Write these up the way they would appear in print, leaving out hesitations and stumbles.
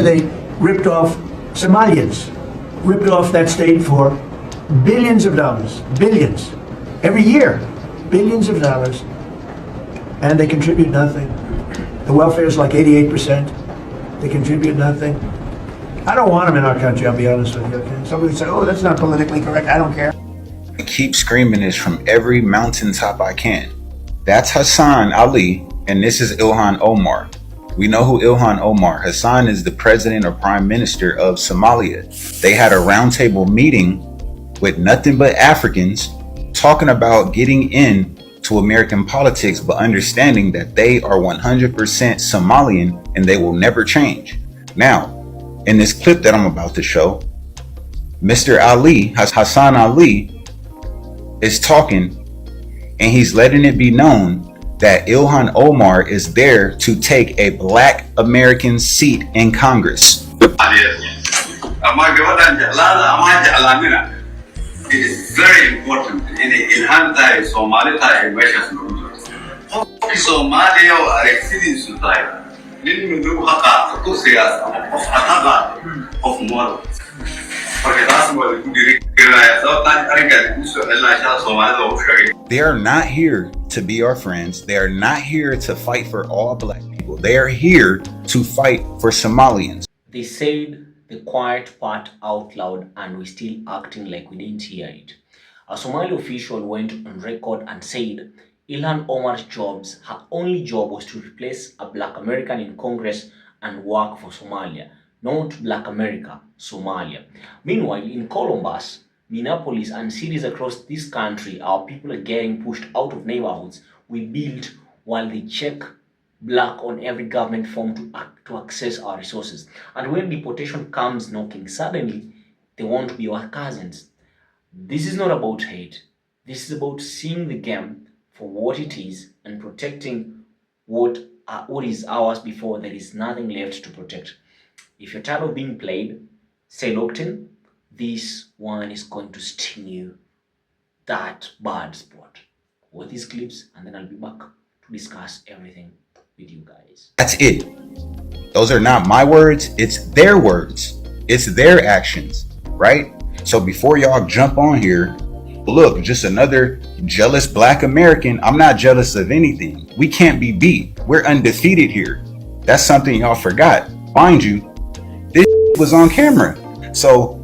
They ripped off Somalians, ripped off that state for billions of dollars, billions, every year, billions of dollars, and they contribute nothing. The welfare is like 88%. They contribute nothing. I don't want them in our country, I'll be honest with you. Okay? Somebody say, oh, that's not politically correct. I don't care. I keep screaming this from every mountaintop I can. That's Hassan Ali, and this is Ilhan Omar. We know who Ilhan Omar. Hassan is the president or prime minister of Somalia. They had a roundtable meeting with nothing but Africans talking about getting in to American politics, but understanding that they are 100% Somalian and they will never change. Now, in this clip that I'm about to show, Mr. Ali, Hassan Ali, is talking, and he's letting it be known that Ilhan Omar is there to take a Black American seat in Congress. It is very important in Ilhan tayo Somali tayo measures Somalia are exceeding Sudan. Nini ndu haka to siyasa of ataga of moral. They are not here to be our friends. They are not here to fight for all Black people. They are here to fight for Somalians. They said the quiet part out loud and we're still acting like we didn't hear it. A Somali official went on record and said Ilhan Omar's her only job was to replace a Black American in Congress and work for Somalia, not Black America, Somalia. Meanwhile, in Columbus, Minneapolis, and cities across this country, our people are getting pushed out of neighborhoods we built while they check Black on every government form to access our resources. And when deportation comes knocking, suddenly they want to be our cousins. This is not about hate. This is about seeing the game for what it is and protecting what is ours before there is nothing left to protect. If you're tired of being played, stay locked in. This one is going to sting you that bad spot with these clips, and then I'll be back to discuss everything with you guys. That's it. Those are not my words. It's their words. It's their actions, right? So before y'all jump on here, look, just another jealous Black American. I'm not jealous of anything. We can't be beat. We're undefeated here. That's something y'all forgot. Mind you, this was on camera. So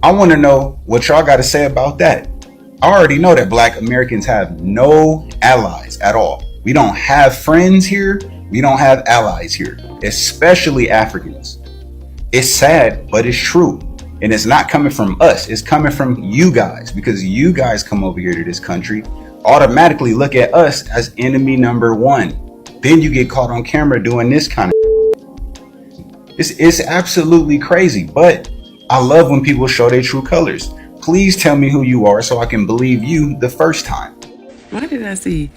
I want to know what y'all got to say about that. I already know that Black Americans have no allies at all. We don't have friends here. We don't have allies here, especially Africans. It's sad, but it's true. And it's not coming from us. It's coming from you guys, because you guys come over here to this country, automatically look at us as enemy number one. Then you get caught on camera doing this kind of it's absolutely crazy. But I love when people show their true colors. Please tell me who you are so I can believe you the first time. Why did I see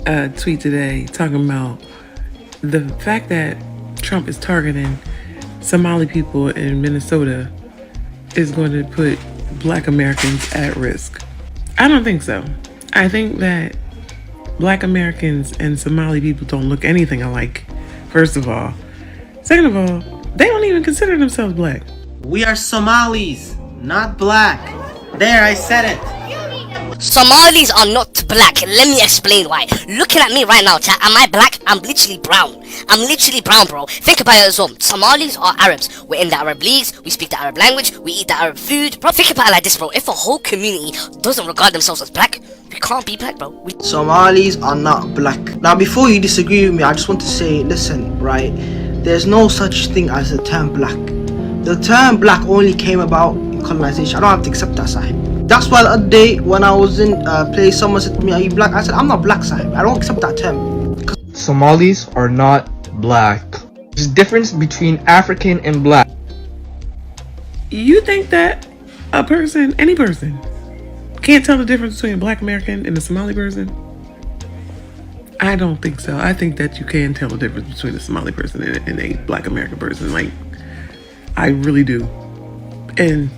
a tweet today talking about the fact that Trump is targeting Somali people in Minnesota is going to put Black Americans at risk? I don't think so. I think that Black Americans and Somali people don't look anything alike, first of all. Second of all, they don't even consider themselves Black. We are Somalis, not Black. There, I said it. Somalis are not Black. Let me explain why. Looking at me right now, chat, am I Black? I'm literally brown. I'm literally brown, bro. Think about it as well. Somalis are Arabs. We're in the Arab leagues. We speak the Arab language. We eat the Arab food. Bro, think about it like this, bro. If a whole community doesn't regard themselves as Black, we can't be Black, bro. Somalis are not Black. Now, before you disagree with me, I just want to say, listen, right? There's no such thing as the term Black. The term Black only came about in colonization. I don't have to accept that, Sahib. That's why the other day when I was in a place, someone said to me, are you Black? I said, I'm not Black, Sahib. I don't accept that term. Somalis are not Black. There's a difference between African and Black. You think that a person, any person, can't tell the difference between a Black American and a Somali person? I don't think so. I think that you can tell the difference between a Somali person and a Black American person. Like, I really do. And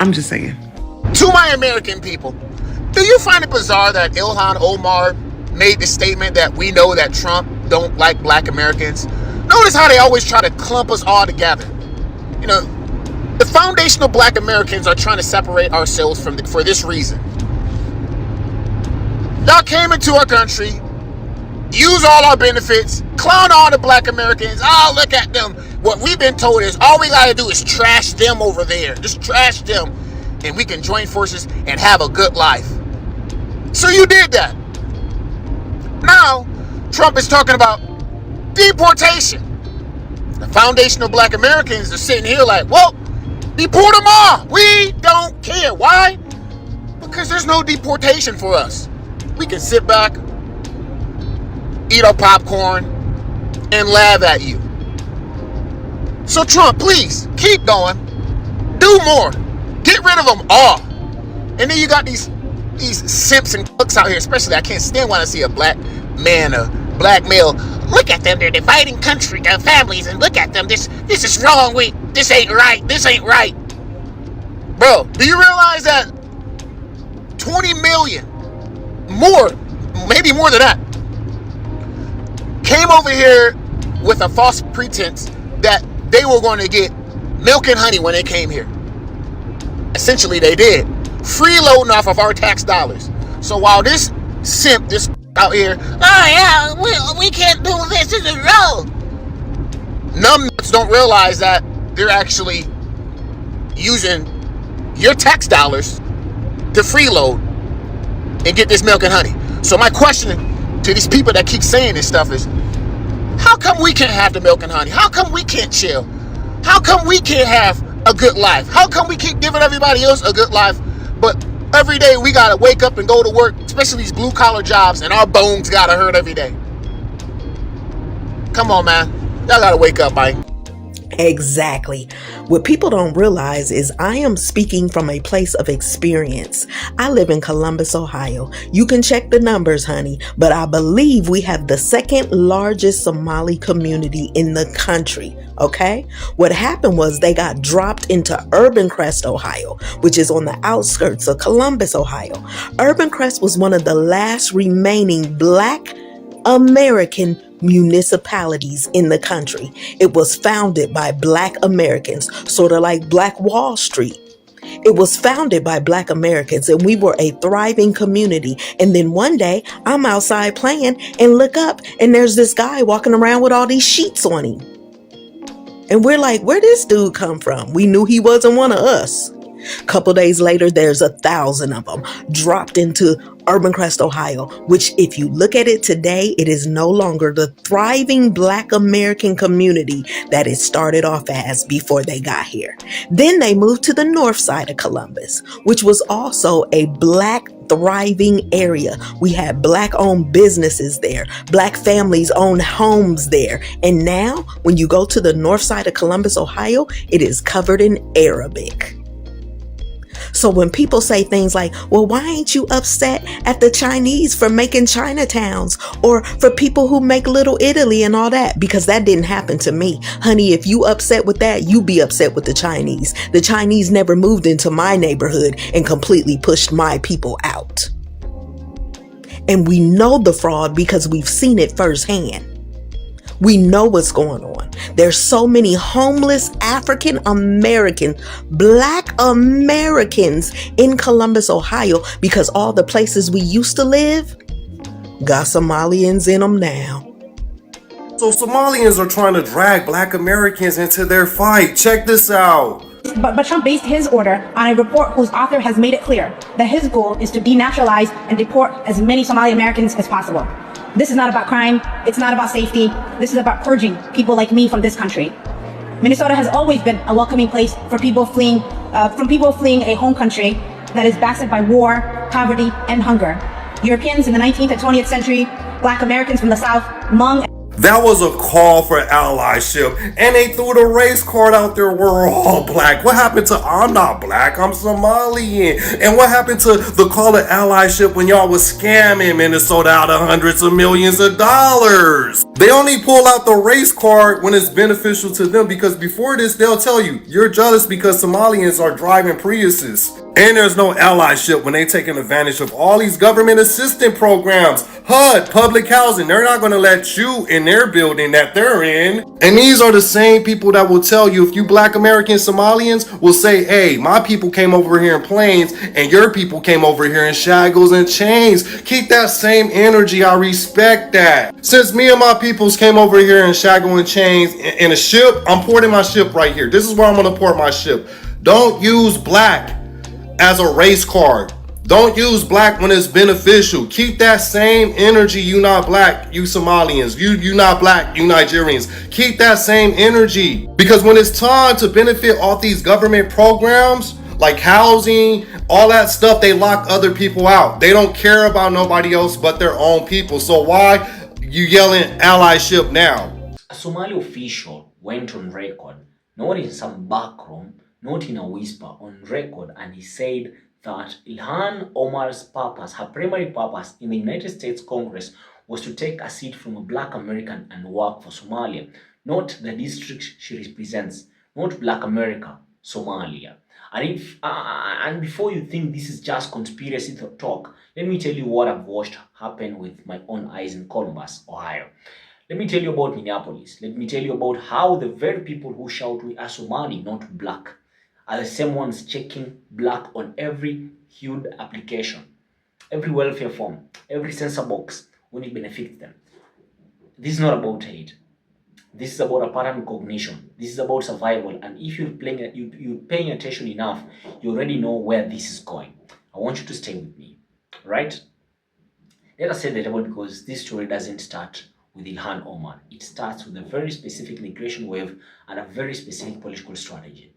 I'm just saying. To my American people, do you find it bizarre that Ilhan Omar made the statement that we know that Trump don't like Black Americans? Notice how they always try to clump us all together. You know, the foundational black Americans are trying to separate ourselves for this reason. Y'all came into our country, use all our benefits, clown all the black Americans. Oh, look at them. What we've been told is all we gotta do is trash them over there. Just trash them, and we can join forces and have a good life. So you did that. Now, Trump is talking about deportation. The foundational black Americans are sitting here like, well, deport them all. We don't care. Why? Because there's no deportation for us. We can sit back, eat our popcorn, and laugh at you. So Trump, please, keep going. Do more. Get rid of them all. And then you got these simps and cooks out here, especially I can't stand when I see a black man, a black male. Look at them, they're dividing country, their families, and look at them. This is wrong. This ain't right. This ain't right. Bro, do you realize that 20 million, more, maybe more than that, came over here with a false pretense that they were going to get milk and honey when they came here. Essentially, they did. Freeloading off of our tax dollars. So while this simp, this out here, oh yeah, we can't do this. This is wrong. Numbnuts don't realize that they're actually using your tax dollars to freeload and get this milk and honey. So my question to these people that keep saying this stuff is, how come we can't have the milk and honey? How come we can't chill? How come we can't have a good life? How come we keep giving everybody else a good life, but every day we gotta wake up and go to work, especially these blue collar jobs, and our bones gotta hurt every day? Come on, man. Y'all gotta wake up, Mike. Exactly. What people don't realize is I am speaking from a place of experience. I live in Columbus, Ohio. You can check the numbers, honey, but I believe we have the second largest Somali community in the country. Okay? What happened was they got dropped into Urban Crest, Ohio, which is on the outskirts of Columbus, Ohio. Urban Crest was one of the last remaining Black American municipalities in the country. It was founded by Black Americans, sort of like Black Wall Street. It was founded by Black Americans, and we were a thriving community. And then one day I'm outside playing and look up and there's this guy walking around with all these sheets on him. And we're like, where'd this dude come from? We knew he wasn't one of us. Couple days later, there's 1,000 of them dropped into Urban Crest, Ohio, which if you look at it today, it is no longer the thriving Black American community that it started off as before they got here. Then they moved to the north side of Columbus, which was also a Black thriving area. We had Black owned businesses there, Black families owned homes there. And now when you go to the north side of Columbus, Ohio, it is covered in Arabic. So when people say things like, well, why ain't you upset at the Chinese for making Chinatowns, or for people who make Little Italy and all that? Because that didn't happen to me. Honey, if you upset with that, you be upset with the Chinese. The Chinese never moved into my neighborhood and completely pushed my people out. And we know the fraud because we've seen it firsthand. We know what's going on. There's so many homeless African American, Black Americans in Columbus, Ohio, because all the places we used to live got Somalians in them now. So Somalians are trying to drag Black Americans into their fight. Check this out. But Trump based his order on a report whose author has made it clear that his goal is to denaturalize and deport as many Somali Americans as possible. This is not about crime. It's not about safety. This is about purging people like me from this country. Minnesota has always been a welcoming place for people fleeing a home country that is blasted by war, poverty, and hunger. Europeans in the 19th and 20th century, Black Americans from the South, Hmong. That was a call for allyship, and they threw the race card out there. We're all Black. What happened to I'm not Black, I'm Somalian? And what happened to the call to allyship when y'all was scamming Minnesota out of hundreds of millions of dollars? They only pull out the race card when it's beneficial to them, because before this they'll tell you you're jealous because Somalians are driving Priuses. And there's no allyship when they taking advantage of all these government assistance programs. HUD, public housing, they're not going to let you in their building that they're in. And these are the same people that will tell you, if you black American Somalians will say, hey, my people came over here in planes and your people came over here in shackles and chains. Keep that same energy. I respect that. Since me and my peoples came over here in shackles and chains in a ship, I'm porting my ship right here. This is where I'm going to port my ship. Don't use black as a race card. Don't use black when it's beneficial. Keep that same energy. You not black, you Somalians. You not black, you Nigerians. Keep that same energy. Because when it's time to benefit off these government programs, like housing, all that stuff, they lock other people out. They don't care about nobody else but their own people. So why you yelling allyship now? A Somali official went on record, not in some back room, not in a whisper, on record, and he said that Ilhan Omar's purpose, her primary purpose in the United States Congress, was to take a seat from a black American and work for Somalia, not the district she represents, not Black America, Somalia. And before you think this is just conspiracy talk, let me tell you what I've watched happen with my own eyes in Columbus, Ohio. Let me tell you about Minneapolis. Let me tell you about how the very people who shout we are Somali, not black, are the same ones checking black on every HUD application, every welfare form, every censor box when it benefits them. This is not about hate. This is about a pattern recognition. This is about survival. And if you're paying attention enough, you already know where this is going. I want you to stay with me, right? Let us say the label because this story doesn't start with Ilhan Omar. It starts with a very specific migration wave and a very specific political strategy.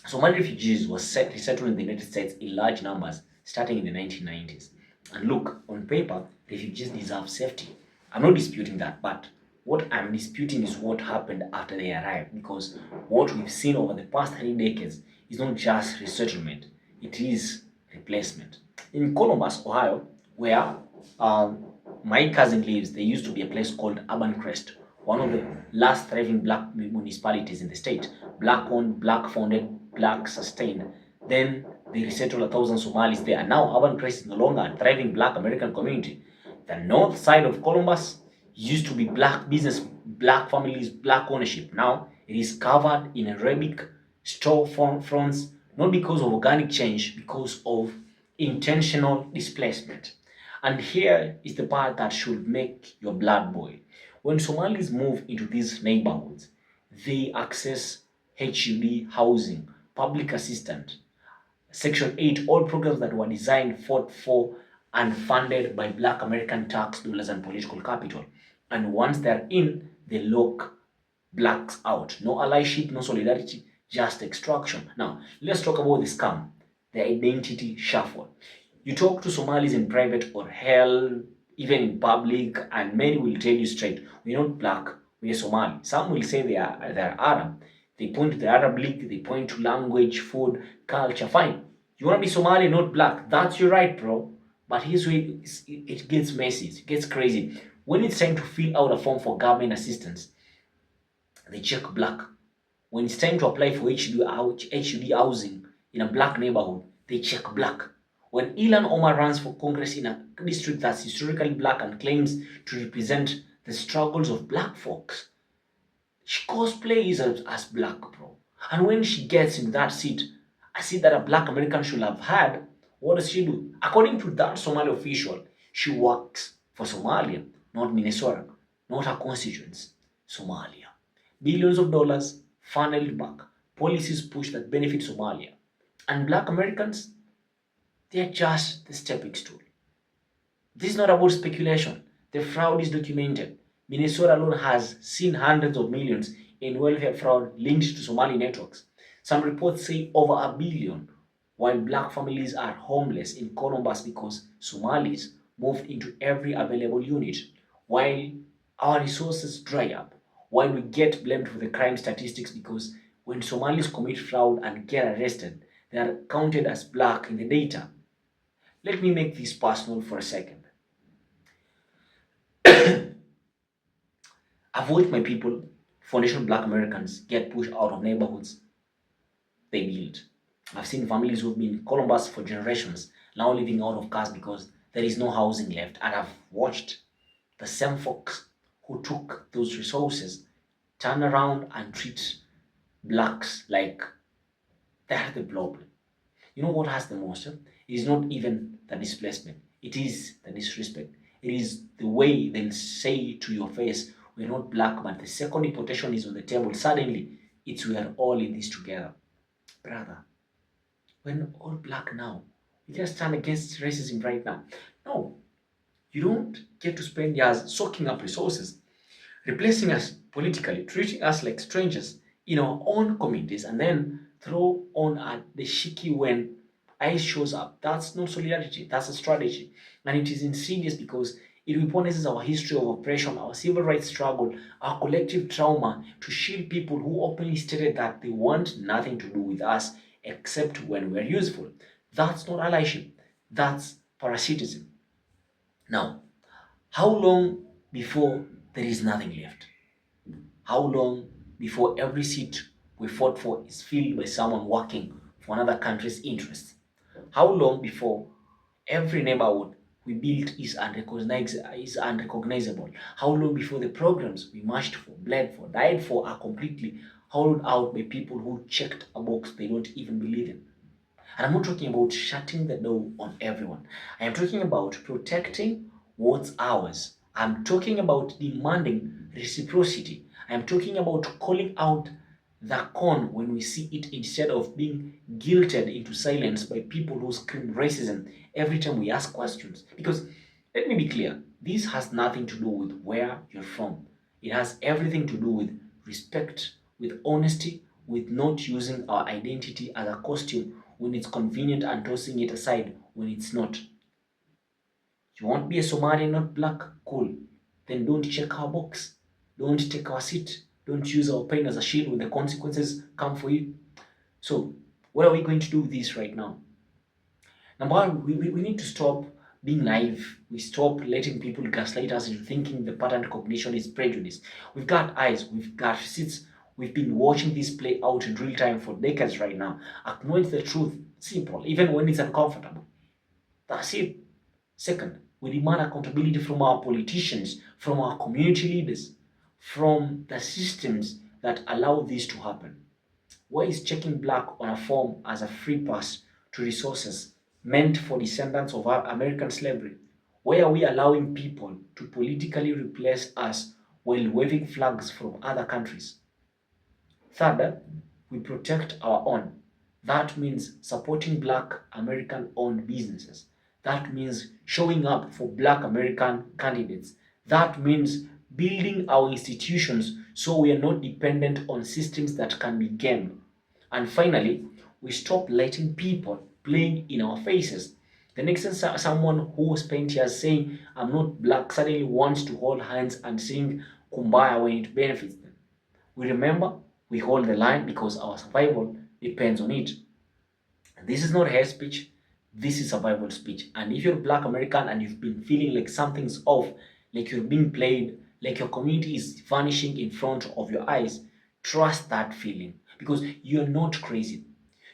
Somali refugees were resettled in the United States in large numbers starting in the 1990s. And look, on paper, refugees deserve safety. I'm not disputing that, but what I'm disputing is what happened after they arrived, because what we've seen over the past 3 decades is not just resettlement, it is replacement. In Columbus, Ohio, where my cousin lives, there used to be a place called Urban Crest, one of the last thriving black municipalities in the state. Black owned, black founded, black sustained. Then they resettled 1,000 Somalis there, and now Urban Crest is no longer a thriving black American community. The north side of Columbus used to be black business, black families, black ownership. Now it is covered in Arabic store fronts, not because of organic change, because of intentional displacement. And here is the part that should make your blood boil. When Somalis move into these neighborhoods, they access HUD housing, public assistance, Section 8, all programs that were designed, fought for, and funded by black American tax dollars and political capital. And once they're in, they lock blacks out. No allyship, no solidarity, just extraction. Now, let's talk about the scam, the identity shuffle. You talk to Somalis in private or hell, even in public, and many will tell you straight, we're not black, we're Somali. Some will say they're Arab. They point to the Arab League, they point to language, food, culture. Fine. You want to be Somali, not black. That's your right, bro. But here's where it gets messy, it gets crazy. When it's time to fill out a form for government assistance, they check black. When it's time to apply for HUD housing in a black neighborhood, they check black. When Ilhan Omar runs for Congress in a district that's historically black and claims to represent the struggles of black folks, she cosplays as black, bro. And when she gets in that seat, a seat that a black American should have had, what does she do? According to that Somali official, she works for Somalia, not Minnesota, not her constituents, Somalia. Billions of dollars funneled back, policies pushed that benefit Somalia. And black Americans, they're just the stepping stool. This is not about speculation. The fraud is documented. Minnesota alone has seen hundreds of millions in welfare fraud linked to Somali networks. Some reports say over $1 billion, while black families are homeless in Columbus because Somalis moved into every available unit, while our resources dry up, while we get blamed for the crime statistics because when Somalis commit fraud and get arrested, they are counted as black in the data. Let me make this personal for a second. I've watched my people, foundational black Americans, get pushed out of neighborhoods they built. I've seen families who've been in Columbus for generations now living out of cars because there is no housing left. And I've watched the same folks who took those resources turn around and treat blacks like they're the problem. You know what has the most? It is not even the displacement. It is the disrespect. It is the way they'll say to your face, we're not black, but the second deportation is on the table. Suddenly, it's we are all in this together. Brother, we're not all black now. We just stand against racism right now. No, you don't get to spend years soaking up resources, replacing us politically, treating us like strangers in our own communities, and then throw on at the shiki when ICE shows up. That's not solidarity, that's a strategy. And it is insidious because it weaponizes our history of oppression, our civil rights struggle, our collective trauma to shield people who openly stated that they want nothing to do with us except when we're useful. That's not allyship, that's parasitism. Now, how long before there is nothing left? How long before every seat we fought for is filled by someone working for another country's interests? How long before every neighborhood we built is unrecognizable? How long before the programs we marched for, bled for, died for are completely hollowed out by people who checked a box they don't even believe in? And I'm not talking about shutting the door on everyone. I am talking about protecting what's ours. I'm talking about demanding reciprocity. I'm talking about calling out the con when we see it instead of being guilted into silence by people who scream racism every time we ask questions. Because let me be clear, this has nothing to do with where you're from. It has everything to do with respect, with honesty, with not using our identity as a costume when it's convenient and tossing it aside when it's not. You want to be a Somali, not black? Cool. Then don't check our box. Don't take our seat. Don't use our pain as a shield when the consequences come for you. So, what are we going to do with this right now? Number one, we need to stop being naive. We stop letting people gaslight us into thinking the pattern cognition is prejudice. We've got eyes, we've got seats, we've been watching this play out in real time for decades right now. Acknowledge the truth. Simple, even when it's uncomfortable. That's it. Second, we demand accountability from our politicians, from our community leaders, from the systems that allow this to happen. Why is checking black on a form as a free pass to resources meant for descendants of American slavery? Why are we allowing people to politically replace us while waving flags from other countries? Third, we protect our own. That means supporting black American-owned businesses. That means showing up for black American candidates. That means building our institutions so we are not dependent on systems that can be gamed. And finally, we stop letting people playing in our faces. The next time someone who spent years saying, I'm not black, suddenly wants to hold hands and sing Kumbaya when it benefits them. We remember, we hold the line because our survival depends on it. This is not hate speech, this is survival speech. And if you're black American and you've been feeling like something's off, like you're being played, like your community is vanishing in front of your eyes, trust that feeling because you're not crazy.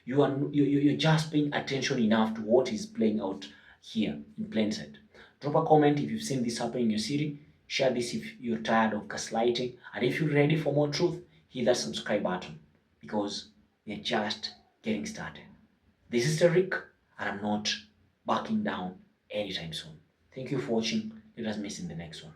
You're just paying attention enough to what is playing out here in plain sight. Drop a comment if you've seen this happen in your city. Share this if you're tired of gaslighting. And if you're ready for more truth, hit that subscribe button because we're just getting started. This is Tariq, and I'm not backing down anytime soon. Thank you for watching. Let us meet in the next one.